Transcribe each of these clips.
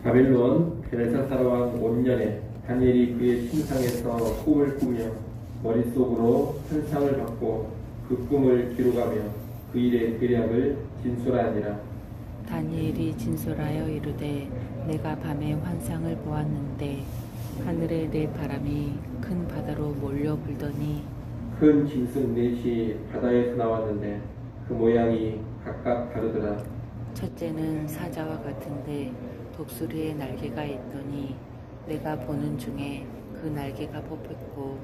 바벨론 벨사살 왕 5년에 다니엘이 그의 침상에서 꿈을 꾸며 머릿속으로 환상을 받고 그 꿈을 기록하며 그 일의 대략을 진술하니라. 다니엘이 진술하여 이르되 내가 밤에 환상을 보았는데 하늘에 네 바람이 큰 바다로 몰려 불더니 큰 짐승 넷이 바다에서 나왔는데 그 모양이 각각 다르더라. 첫째는 사자와 같은데 독수리의 날개가 있더니 내가 보는 중에 그 날개가 뽑혔고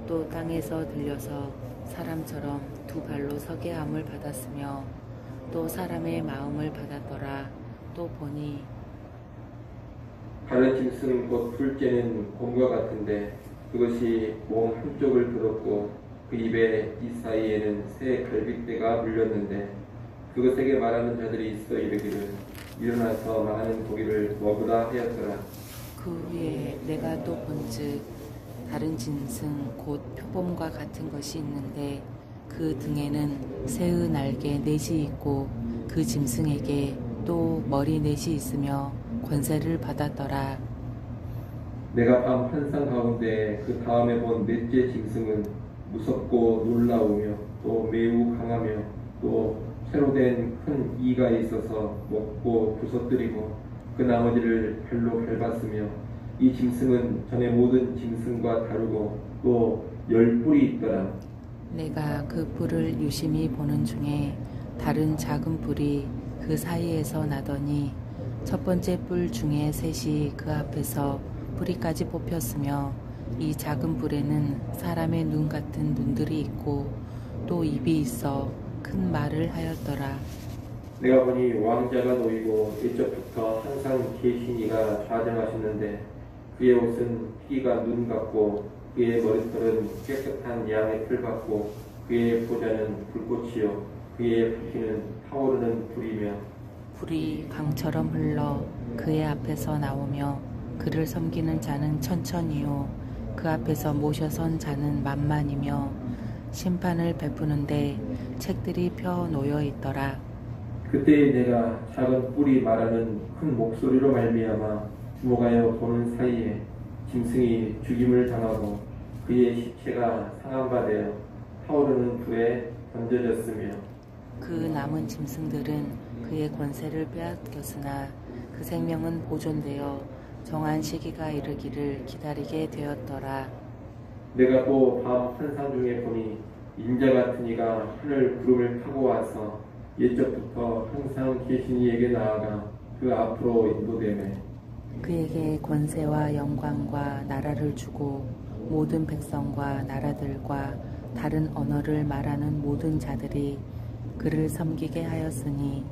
또 땅에서 들려서 사람처럼 두 발로 서게 함을 받았으며 또 사람의 마음을 받았더라. 또 보니 다른 짐승 곧 둘째는 곰과 같은데 그것이 몸 한쪽을 들었고 그 입에 이 사이에는 새 갈빗대가 물렸는데 그것에게 말하는 자들이 있어 이르기를 일어나서 많은 고기를 먹으라 하였더라. 그 후에 내가 또 본즉 다른 짐승 곧 표범과 같은 것이 있는데 그 등에는 새의 날개 넷이 있고 그 짐승에게 또 머리 넷이 있으며 권세를 받았더라. 내가 밤 환상 가운데 그 다음에 본 넷째 짐승은 무섭고 놀라우며 또 매우 강하며 또 새로 된 큰 이가 있어서 먹고 부서뜨리고 그 나머지를 발로 밟았으며 이 짐승은 전에 모든 짐승과 다르고 또 10뿔이 있더라. 내가 그 뿔을 유심히 보는 중에 다른 작은 뿔이 그 사이에서 나더니 첫 번째 뿔 중에 셋이 그 앞에서 뿌리까지 뽑혔으며 이 작은 뿔에는 사람의 눈 같은 눈들이 있고 또 입이 있어 큰 말을 하였더라. 내가 보니 왕자가 놓이고 일적부터 항상 계시니가 좌정하셨는데 그의 옷은 피가 눈 같고 그의 머리털은 깨끗한 양의 털 같고 그의 보좌는 불꽃이요 그의 부피는 타오르는 불이며 불이 강처럼 흘러 그의 앞에서 나오며 그를 섬기는 자는 천천히요 그 앞에서 모셔선 자는 만만이며 심판을 베푸는데 책들이 펴 놓여 있더라. 그때 내가 작은 뿔이 말하는 큰 목소리로 말미암아 주목하여 보는 사이에 짐승이 죽임을 당하고 그의 시체가 상한 바 되어 타오르는 불에 던져졌으며 그 남은 짐승들은 그의 권세를 빼앗겼으나 그 생명은 보존되어 정한 시기가 이르기를 기다리게 되었더라. 내가 또 밤 환상 중에 보니 인자 같은 이가 하늘 구름을 타고 와서 옛적부터 항상 계신 이에게 나아가 그 앞으로 인도되매 그에게 권세와 영광과 나라를 주고 모든 백성과 나라들과 다른 언어를 말하는 모든 자들이 그를 섬기게 하였으니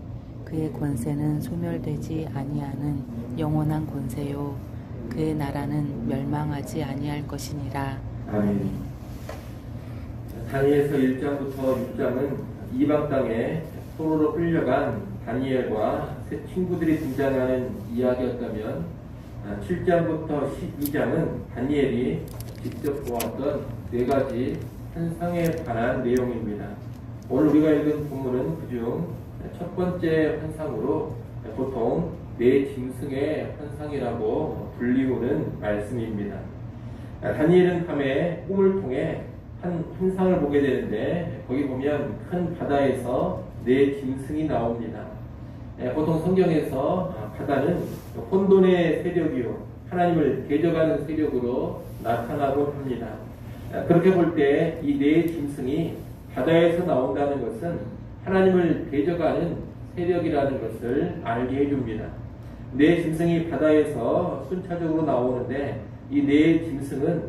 그의 권세는 소멸되지 아니하는 영원한 권세요 그의 나라는 멸망하지 아니할 것이니라. 아멘. 다니엘서 1장부터 6장은 이방 땅에 포로로 끌려간 다니엘과 새 친구들이 등장하는 이야기였다면 7장부터 12장은 다니엘이 직접 보았던 4가지 환상에 관한 내용입니다. 오늘 우리가 읽은 본문은 그중 첫 번째 환상으로 보통 네 짐승의 환상이라고 불리우는 말씀입니다. 다니엘은 밤에 꿈을 통해 한 환상을 보게 되는데 거기 보면 큰 바다에서 네 짐승이 나옵니다. 보통 성경에서 바다는 혼돈의 세력이요 하나님을 대적하는 세력으로 나타나곤 합니다. 그렇게 볼 때 이 네 짐승이 바다에서 나온다는 것은 하나님을 대적하는 세력이라는 것을 알게 해줍니다. 네 짐승이 바다에서 순차적으로 나오는데 이 네 짐승은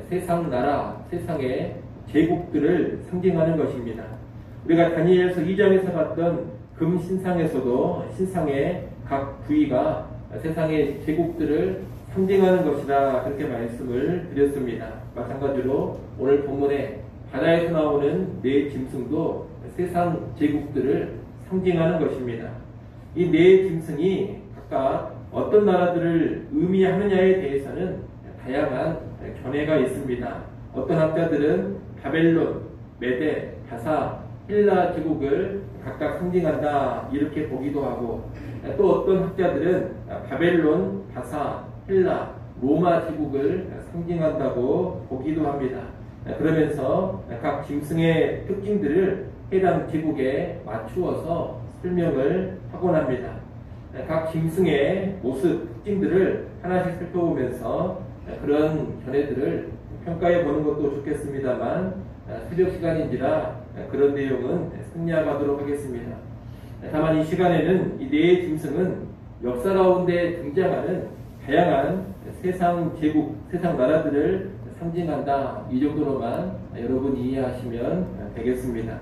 세상 나라, 세상의 제국들을 상징하는 것입니다. 우리가 다니엘서 2장에서 봤던 금 신상에서도 신상의 각 부위가 세상의 제국들을 상징하는 것이다 그렇게 말씀을 드렸습니다. 마찬가지로 오늘 본문에 바다에서 나오는 네 짐승도 세상 제국들을 상징하는 것입니다. 이 네 짐승이 각각 어떤 나라들을 의미하느냐에 대해서는 다양한 견해가 있습니다. 어떤 학자들은 바벨론, 메데, 바사, 힐라 제국을 각각 상징한다 이렇게 보기도 하고, 또 어떤 학자들은 바벨론, 바사, 헬라, 로마 제국을 상징한다고 보기도 합니다. 그러면서 각 짐승의 특징들을 해당 제국에 맞추어서 설명을 하곤 합니다. 각 짐승의 모습, 특징들을 하나씩 살펴보면서 그런 견해들을 평가해 보는 것도 좋겠습니다만, 새벽 시간인지라 그런 내용은 생략하도록 하겠습니다. 다만 이 시간에는 이 네 짐승은 역사 가운데 등장하는 다양한 세상 제국, 세상 나라들을 상징한다, 이 정도로만 여러분이 이해하시면 되겠습니다.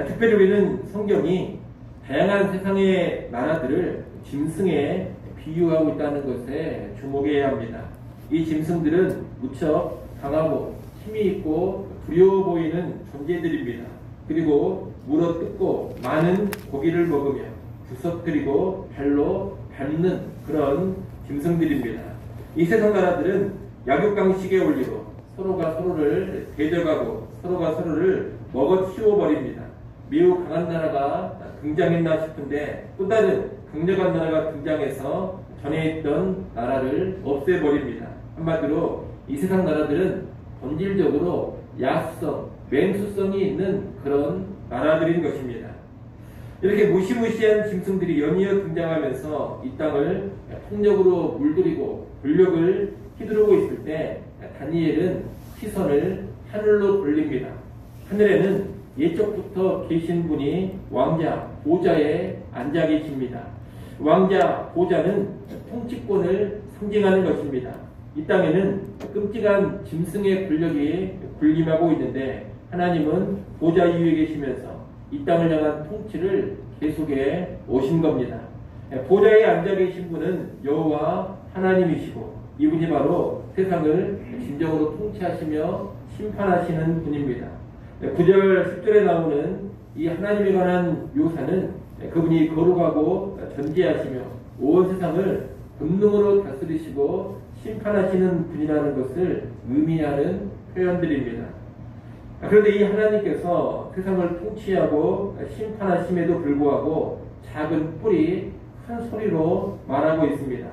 특별히 우리는 성경이 다양한 세상의 나라들을 짐승에 비유하고 있다는 것에 주목해야 합니다. 이 짐승들은 무척 강하고 힘이 있고 두려워 보이는 존재들입니다. 그리고 물어뜯고 많은 고기를 먹으며 구석들이고 발로 밟는 그런 짐승들입니다. 이 세상 나라들은 약육강식에 올리고 서로가 서로를 대적하고 서로가 서로를 먹어치워 버립니다. 매우 강한 나라가 등장했나 싶은데 또 다른 강력한 나라가 등장해서 전에 있던 나라를 없애버립니다. 한마디로 이 세상 나라들은 본질적으로 야수성, 맹수성이 있는 그런 나라들인 것입니다. 이렇게 무시무시한 짐승들이 연이어 등장하면서 이 땅을 폭력으로 물들이고 권력을 휘두르고 있을 때 다니엘은 시선을 하늘로 돌립니다. 하늘에는 예적부터 계신 분이 왕자, 보좌에 앉아 계십니다. 왕자, 보좌는 통치권을 상징하는 것입니다. 이 땅에는 끔찍한 짐승의 권력이 군림하고 있는데 하나님은 보좌 위에 계시면서 이 땅을 향한 통치를 계속해 오신 겁니다. 보좌에 앉아 계신 분은 여호와 하나님이시고 이분이 바로 세상을 진정으로 통치하시며 심판하시는 분입니다. 9절, 10절에 나오는 이 하나님에 관한 묘사는 그분이 거룩하고 전지하시며 온 세상을 권능으로 다스리시고 심판하시는 분이라는 것을 의미하는 표현들입니다. 그런데 이 하나님께서 세상을 통치하고 심판하심에도 불구하고 작은 뿔이 큰 소리로 말하고 있습니다.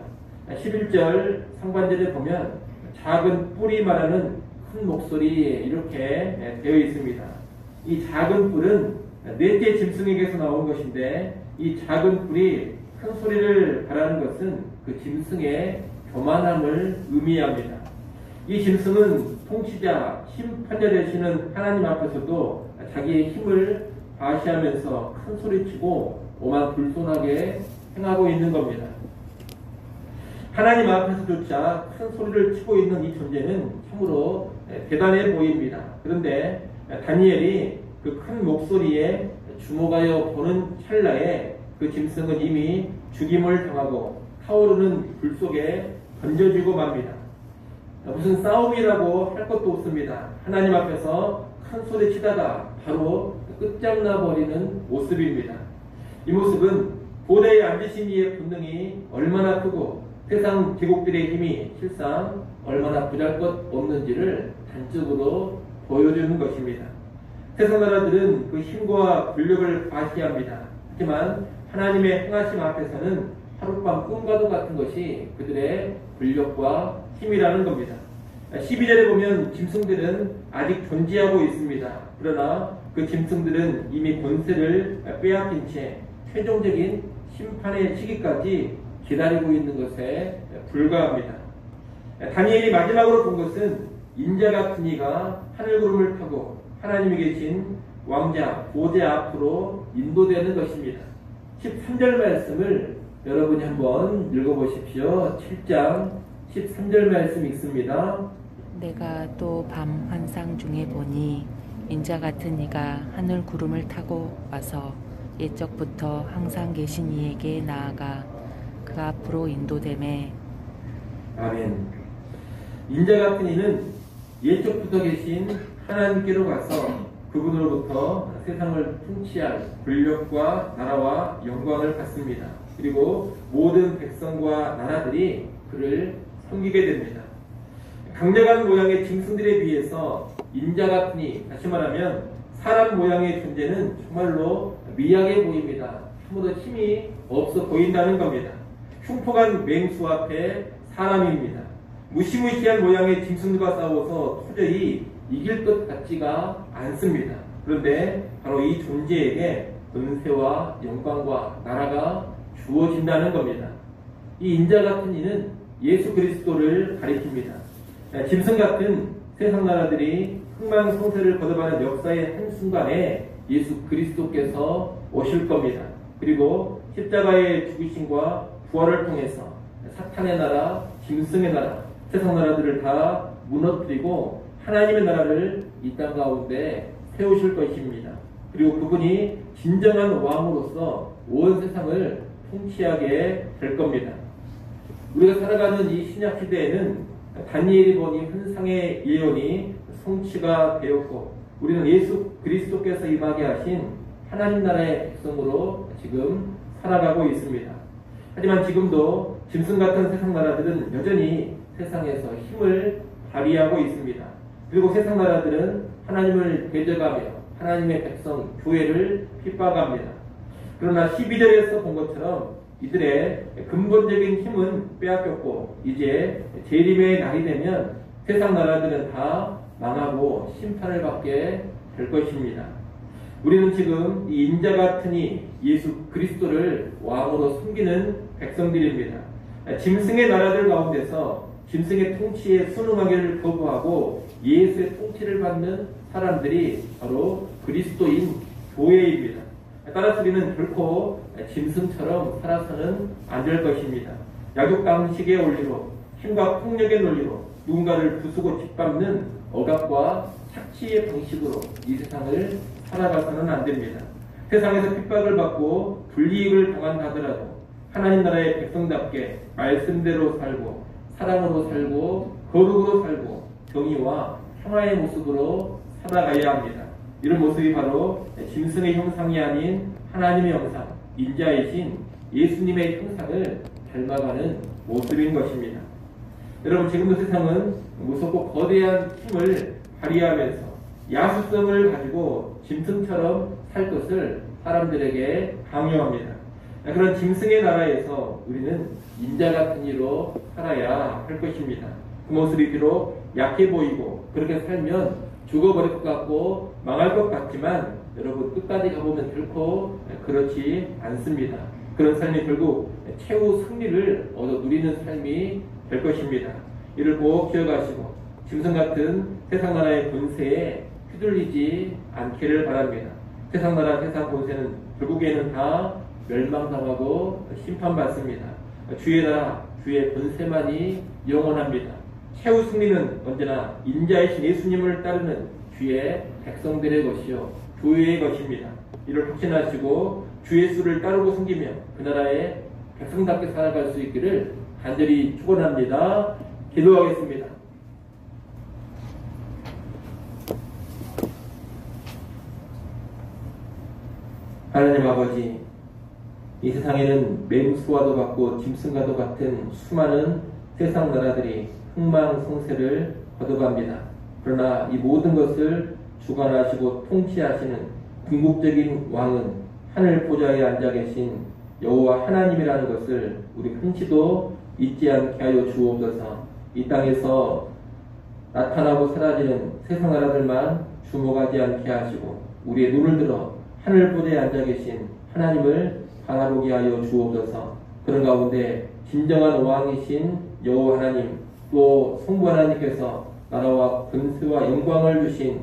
11절 상반절에 보면 작은 뿔이 말하는 큰 목소리 이렇게 되어 있습니다. 이 작은 뿔은 넷째 짐승에게서 나온 것인데 이 작은 뿔이 큰 소리를 바라는 것은 그 짐승의 교만함을 의미합니다. 이 짐승은 통치자, 심판자 되시는 하나님 앞에서도 자기의 힘을 과시하면서 큰 소리치고 오만 불손하게 행하고 있는 겁니다. 하나님 앞에서조차 큰 소리를 치고 있는 이 존재는 참으로 대단해 보입니다. 그런데 다니엘이 그 큰 목소리에 주목하여 보는 찰나에 그 짐승은 이미 죽임을 당하고 타오르는 불 속에 던져지고 맙니다. 무슨 싸움이라고 할 것도 없습니다. 하나님 앞에서 큰 소리 치다가 바로 끝장나 버리는 모습입니다. 이 모습은 보좌에 앉으신 이의 본능이 얼마나 크고 세상 제국들의 힘이 실상 얼마나 보잘것없는지를 단적으로 보여주는 것입니다. 세상 나라들은 그 힘과 권력을 과시합니다. 하지만 하나님의 행하심 앞에서는 하룻밤 꿈과도 같은 것이 그들의 권력과 힘이라는 겁니다. 12절에 보면 짐승들은 아직 존재하고 있습니다. 그러나 그 짐승들은 이미 권세를 빼앗긴 채 최종적인 심판의 시기까지 기다리고 있는 것에 불과합니다. 다니엘이 마지막으로 본 것은 인자 같은 이가 하늘구름을 타고 하나님이 계신 왕자, 보좌 앞으로 인도되는 것입니다. 13절 말씀을 여러분이 한번 읽어보십시오. 7장 13절 말씀 읽습니다. 내가 또 밤 환상 중에 보니 인자 같은 이가 하늘 구름을 타고 와서 옛적부터 항상 계신 이에게 나아가 그 앞으로 인도되매. 아멘. 인자 같은 이는 옛적부터 계신 하나님께로 가서 그분으로부터 세상을 통치할 권력과 나라와 영광을 받습니다. 그리고 모든 백성과 나라들이 그를 섬기게 됩니다. 강력한 모양의 짐승들에 비해서 인자 같은 이, 다시 말하면 사람 모양의 존재는 정말로 미약해 보입니다. 아무도 힘이 없어 보인다는 겁니다. 흉폭한 맹수 앞에 사람입니다. 무시무시한 모양의 짐승들과 싸워서 도저히 이길 것 같지가 않습니다. 그런데 바로 이 존재에게 권세와 영광과 나라가 주어진다는 겁니다. 이 인자 같은 이는 예수 그리스도를 가리킵니다. 짐승 같은 세상 나라들이 흥망성쇠를 거듭하는 역사의 한순간에 예수 그리스도께서 오실 겁니다. 그리고 십자가의 죽으심과 부활을 통해서 사탄의 나라, 짐승의 나라, 세상 나라들을 다 무너뜨리고 하나님의 나라를 이 땅 가운데 세우실 것입니다. 그리고 그분이 진정한 왕으로서 온 세상을 통치하게 될 겁니다. 우리가 살아가는 이 신약 시대에는 다니엘이 본 이 환상의 예언이 성취가 되었고, 우리는 예수 그리스도께서 임하게 하신 하나님 나라의 백성으로 지금 살아가고 있습니다. 하지만 지금도 짐승 같은 세상 나라들은 여전히 세상에서 힘을 발휘하고 있습니다. 그리고 세상 나라들은 하나님을 대적하며 하나님의 백성 교회를 핍박합니다. 그러나 12절에서 본 것처럼 이들의 근본적인 힘은 빼앗겼고, 이제 재림의 날이 되면 세상 나라들은 다 망하고 심판을 받게 될 것입니다. 우리는 지금 이 인자 같은 이 예수 그리스도를 왕으로 섬기는 백성들입니다. 짐승의 나라들 가운데서 짐승의 통치에 순응하기를 거부하고 예수의 통치를 받는 사람들이 바로 그리스도인 교회입니다. 따라서 우리는 결코 짐승처럼 살아서는 안 될 것입니다. 약육강식의 원리로, 힘과 폭력의 논리로 누군가를 부수고 짓밟는 억압과 착취의 방식으로 이 세상을 살아가서는 안 됩니다. 세상에서 핍박을 받고 불이익을 당한다 하더라도 하나님 나라의 백성답게 말씀대로 살고, 사랑으로 살고, 거룩으로 살고, 정의와 평화의 모습으로 살아가야 합니다. 이런 모습이 바로 짐승의 형상이 아닌 하나님의 형상, 인자이신 예수님의 형상을 닮아가는 모습인 것입니다. 여러분, 지금도 세상은 무섭고 거대한 힘을 발휘하면서 야수성을 가지고 짐승처럼 살 것을 사람들에게 강요합니다. 그런 짐승의 나라에서 우리는 인자 같은 이로 살아야 할 것입니다. 그 모습이 비록 약해 보이고 그렇게 살면 죽어버릴 것 같고 망할 것 같지만, 여러분, 끝까지 가보면 결코 그렇지 않습니다. 그런 삶이 결국 최후 승리를 얻어 누리는 삶이 될 것입니다. 이를 꼭 기억하시고 짐승 같은 세상 나라의 권세에 휘둘리지 않기를 바랍니다. 세상 나라, 세상 권세는 결국에는 다 멸망당하고 심판받습니다. 주의 나라, 주의 권세만이 영원합니다. 최후 승리는 언제나 인자이신 예수님을 따르는 주의 백성들의 것이요 교회의 것입니다. 이를 확신하시고 주 예수를 따르고 섬기며 그 나라의 백성답게 살아갈 수 있기를 간절히 축원합니다. 기도하겠습니다. 하나님 아버지, 이 세상에는 맹수와도 같고 짐승과도 같은 수많은 세상 나라들이 흥망성쇠를 거듭합니다. 그러나 이 모든 것을 주관하시고 통치하시는 궁극적인 왕은 하늘 보좌에 앉아 계신 여호와 하나님이라는 것을 우리 한치도 잊지 않게 하여 주옵소서. 이 땅에서 나타나고 사라지는 세상 나라들만 주목하지 않게 하시고 우리의 눈을 들어 하늘 보좌에 앉아 계신 하나님을 바라보게 하여 주옵소서. 그런 가운데 진정한 왕이신 여호와 하나님, 또 성부 하나님께서 나라와 권세와 영광을 주신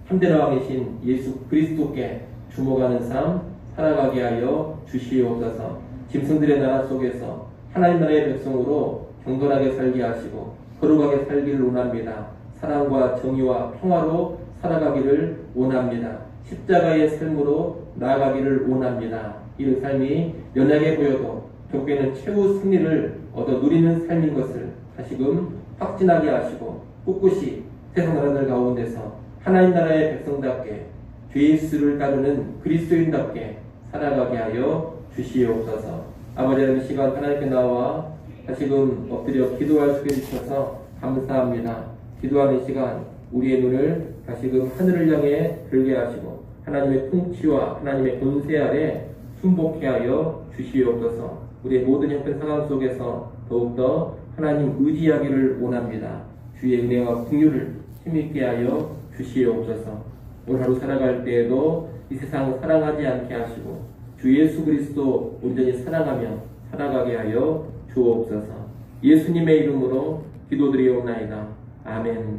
참된 왕이신 예수 그리스도께 주목하는 삶 살아가게 하여 주시옵소서. 짐승들의 나라 속에서 하나님 나라의 백성으로 경건하게 살게 하시고 거룩하게 살기를 원합니다. 사랑과 정의와 평화로 살아가기를 원합니다. 십자가의 삶으로 나아가기를 원합니다. 이 삶이 연약해 보여도 결국에는 최후 승리를 얻어 누리는 삶인 것을 다시금 확진하게 하시고 꿋꿋이 세상 나라들 가운데서 하나님 나라의 백성답게 주 예수를 따르는 그리스도인답게 살아가게 하여 주시옵소서. 아버지, 하나님, 시간 하나님께 나와 다시금 엎드려 기도할 수 있게 해주셔서 감사합니다. 기도하는 시간 우리의 눈을 다시금 하늘을 향해 들게 하시고 하나님의 통치와 하나님의 권세 아래 순복해 하여 주시옵소서. 우리의 모든 형편 상황 속에서 더욱더 하나님 의지하기를 원합니다. 주의 은혜와 긍휼을 힘있게 하여 주시옵소서. 오늘 하루 살아갈 때에도 이 세상을 사랑하지 않게 하시고 주 예수 그리스도 온전히 사랑하며 살아가게 하여 주옵소서. 예수님의 이름으로 기도드리옵나이다. 아멘.